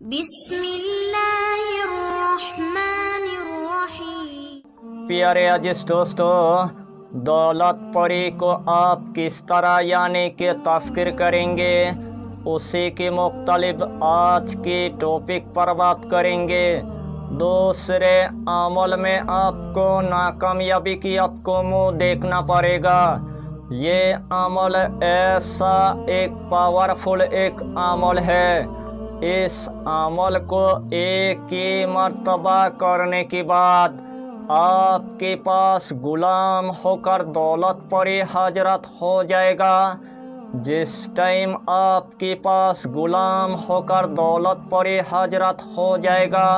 बिस्मिल्लाहिर्रहमानिर्रहीम। प्यारे अजीज दोस्तों, दौलत परी को आप किस तरह यानी कि तस्कीर करेंगे, उसी के मुख्तलिफ आज के टॉपिक पर बात करेंगे। दूसरे अमल में आपको नाकामयाबी की आपको मुँह देखना पड़ेगा। ये अमल ऐसा एक पावरफुल एक अमल है। इस अमल को एक ही मर्तबा करने के बाद आपके पास गुलाम होकर दौलत परी हजरत हो जाएगा। जिस टाइम आपके पास गुलाम होकर दौलत परी हजरत हो जाएगा,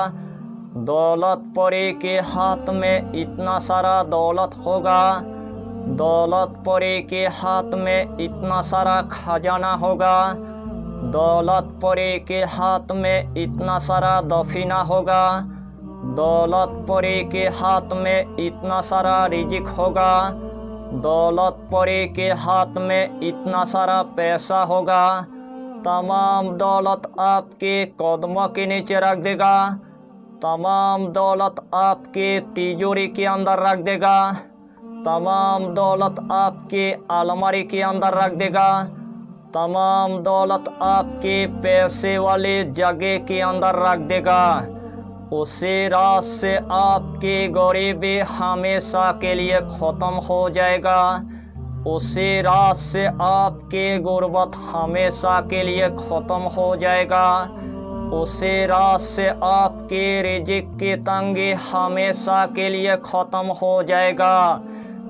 दौलत परी के हाथ में इतना सारा दौलत होगा, दौलत परी के हाथ में इतना सारा खजाना होगा, दौलत परी के हाथ में इतना सारा दफीना होगा, दौलत परी के हाथ में इतना सारा रिजिक होगा, दौलत परी के हाथ में इतना सारा पैसा होगा। तमाम दौलत आपके कदमों के नीचे रख देगा, तमाम दौलत आपके तिजोरी के अंदर रख देगा, तमाम दौलत आपके अलमारी के अंदर रख देगा, तमाम दौलत आपके पैसे वाले जगह के अंदर रख देगा। उसी रात से आपकी गरीबी हमेशा के लिए ख़त्म हो जाएगा। उसी रात से आपकी गुर्बत हमेशा के लिए ख़त्म हो जाएगा। उसी रात से आपकी रिजिक की तंगी हमेशा के लिए ख़त्म हो जाएगा।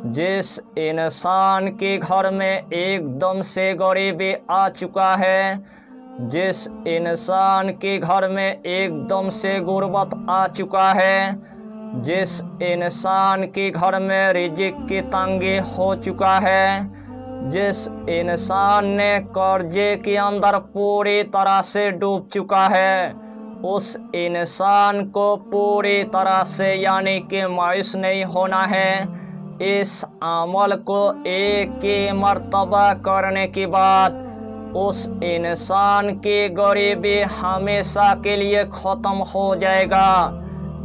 जिस इंसान के घर में एकदम से गरीबी आ चुका है, जिस इंसान के घर में एकदम से गुर्बत आ चुका है, जिस इंसान के घर में रिजिक की तंगी हो चुका है, जिस इंसान ने कर्जे के अंदर पूरी तरह से डूब चुका है, उस इंसान को पूरी तरह से यानी कि मायूस नहीं होना है। इस अमल को एक ही मर्तबा करने के बाद उस इंसान की गरीबी हमेशा के लिए ख़त्म हो जाएगा।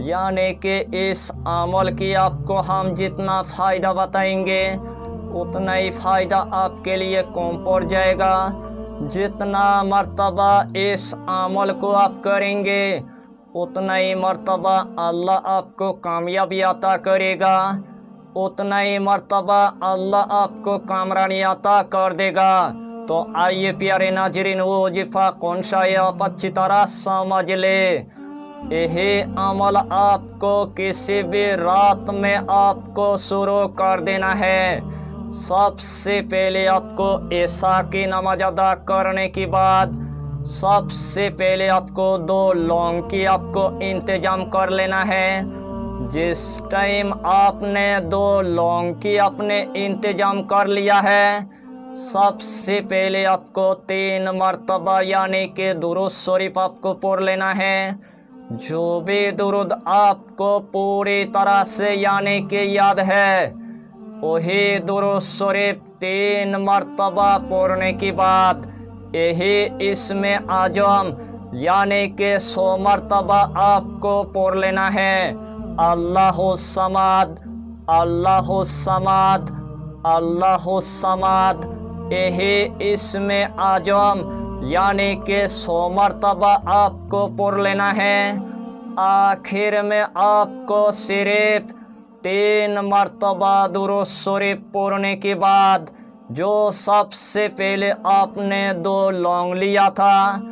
यानी कि इस अमल की आपको हम जितना फ़ायदा बताएंगे उतना ही फ़ायदा आपके लिए कम पड़ जाएगा। जितना मर्तबा इस अमल को आप करेंगे उतना ही मर्तबा अल्लाह आपको कामयाबी अता करेगा, उतना ही मर्तबा अल्लाह आपको कामरानी अता कर देगा। तो आइए प्यारे नाज़रीन, वो वजीफ़ा कौन सा है आप अच्छी तरह समझ ले। यही अमल आपको किसी भी रात में आपको शुरू कर देना है। सबसे पहले आपको इशा की नमाज अदा करने के बाद सबसे पहले आपको 2 लौंग की आपको इंतज़ाम कर लेना है। जिस टाइम आपने 2 लौंग की आपने इंतज़ाम कर लिया है, सबसे पहले आपको 3 मरतबा यानी कि दुरूद शरीफ आपको पढ़ लेना है। जो भी दुरूद आपको पूरी तरह से यानी कि याद है, वही दुरूद शरीफ 3 मरतबा पढ़ने के बाद यही इसमें आजम यानी कि 100 मरतबा आपको पढ़ लेना है। अल्लाहु समाद, अल्लाहु समाद, अल्लाहु समाद, यही इसमें आजम यानी कि 100 मरतबा आपको पढ़ लेना है। आखिर में आपको सिर्फ 3 मरतबा दुरूद शरीफ पढ़ने के बाद जो सबसे पहले आपने 2 लौंग लिया था,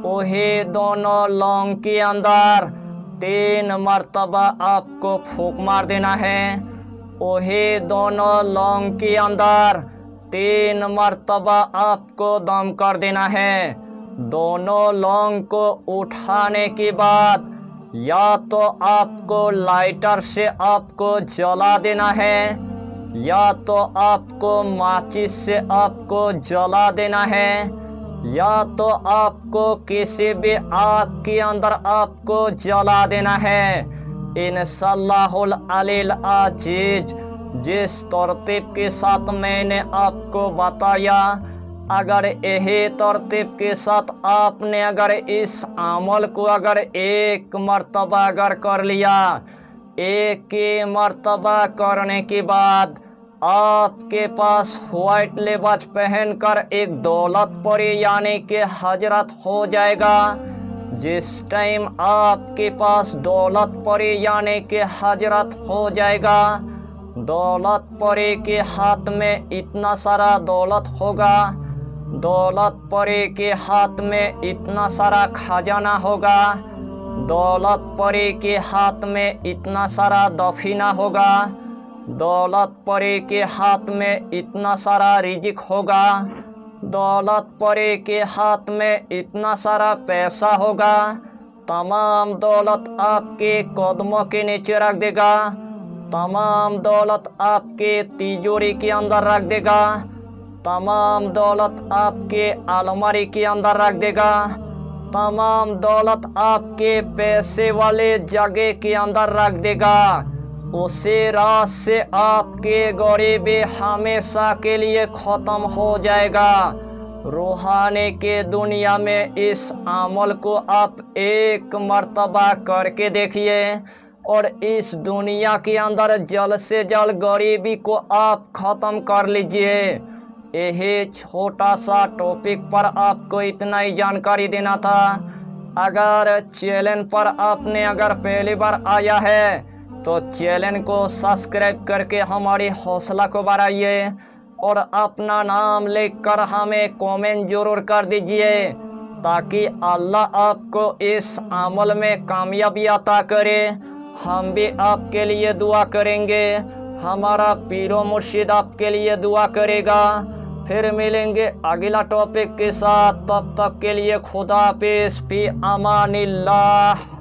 वही दोनों लौंग के अंदर 3 मरतबा आपको फूंक मार देना है। वही दोनों लौंग के अंदर 3 मरतबा आपको दम कर देना है। दोनों लौंग को उठाने के बाद या तो आपको लाइटर से आपको जला देना है, या तो आपको माचिस से आपको जला देना है, या तो आपको किसी भी आग के अंदर आपको जला देना है। इंशाअल्लाहुल अलील अजीज जिस तरतीब के साथ मैंने आपको बताया, अगर यही तरतीब के साथ आपने अगर इस अमल को अगर एक मर्तबा अगर कर लिया, एक ही मर्तबा करने के बाद आपके पास व्हाइट लिबास पहनकर एक दौलतपुरी यानी कि हजरत हो जाएगा। जिस टाइम आपके पास दौलतपुरी यानी कि हजरत हो जाएगा, दौलतपुरी के हाथ में इतना सारा दौलत होगा, दौलतपुरी के हाथ में इतना सारा खजाना होगा, दौलतपुरी के हाथ में इतना सारा दफीना होगा, दौलतपुरी के हाथ में इतना सारा रिजिक होगा, दौलतपुरी के हाथ में इतना सारा पैसा होगा। तमाम दौलत आपके कदमों के नीचे रख देगा, तमाम दौलत आपके तिजोरी के अंदर रख देगा, तमाम दौलत आपके अलमारी के अंदर रख देगा, तमाम दौलत आपके पैसे वाले जगह के अंदर रख देगा। उसी रात से आपके गरीबी हमेशा के लिए ख़त्म हो जाएगा। रूहानी के दुनिया में इस अमल को आप एक मर्तबा करके देखिए और इस दुनिया के अंदर जल्द से जल्द गरीबी को आप ख़त्म कर लीजिए। यही छोटा सा टॉपिक पर आपको इतना ही जानकारी देना था। अगर चैनल पर आपने अगर पहली बार आया है तो चैनल को सब्सक्राइब करके हमारी हौसला को बढ़ाइए और अपना नाम लिखकर हमें कमेंट जरूर कर दीजिए ताकि अल्लाह आपको इस अमल में कामयाबी अता करे। हम भी आपके लिए दुआ करेंगे, हमारा पीरो मुर्शिद आपके लिए दुआ करेगा। फिर मिलेंगे अगला टॉपिक के साथ, तब तक के लिए खुदा हाफिज़, फी अमानिल्लाह।